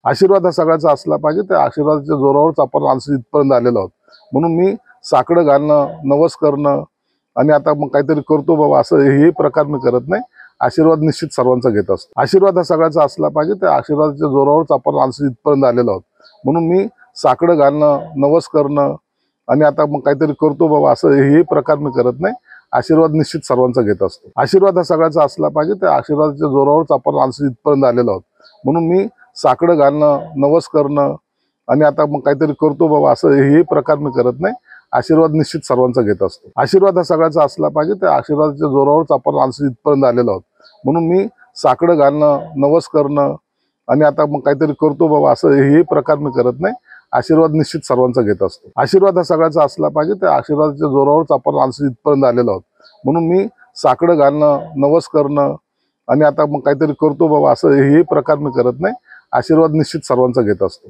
आशीर्वाद हा सगळ्याचा असला पाहिजे. त्या आशीर्वादाच्या जोरावरच आपण आज इथपर्यंत आलेलो आहोत. म्हणून मी साकडं घालणं, नवस करणं आणि आता मग काहीतरी करतो बाबा असं हे प्रकार मी करत नाही. आशीर्वाद निश्चित सर्वांचा घेत असतो. आशीर्वाद हा सगळ्याचा असला पाहिजे. त्या आशीर्वादाच्या जोरावरच आपण आज इथपर्यंत आलेलो आहोत. म्हणून मी साकडं घालणं, नवस करणं आणि आता मग काहीतरी करतो बाबा असं हे प्रकार मी करत नाही. आशीर्वाद निश्चित सर्वांचा घेत असतो. आशीर्वाद हा सगळ्याचा असला पाहिजे. त्या आशीर्वादाच्या जोरावरच आपण आज इथपर्यंत आलेलो आहोत. म्हणून मी साकडं घालणं, नवस करणं आणि आता मग काहीतरी करतो बाबा असं हे प्रकार मी करत नाही. आशीर्वाद निश्चित सर्वांचा घेत असतो. आशीर्वाद हा सगळ्याचा असला पाहिजे. त्या आशीर्वादाच्या जोरावरच आपण आज इथपर्यंत आलेलो आहोत. म्हणून मी साकडं घालणं, नवस करणं आणि आता मग काहीतरी करतो बाबा असं हे प्रकार मी करत नाही. आशीर्वाद निश्चित सर्वांचा घेत असतो. आशीर्वाद हा सगळ्याचा असला पाहिजे. त्या आशीर्वादाच्या जोरावरच आपण आज इथपर्यंत आलेलो आहोत. म्हणून मी साकडं घालणं, नवस करणं आणि आता मग काहीतरी करतो बाबा असं हे प्रकार मी करत नाही. आशीर्वाद निश्चित सर्वांचा घेत असतो.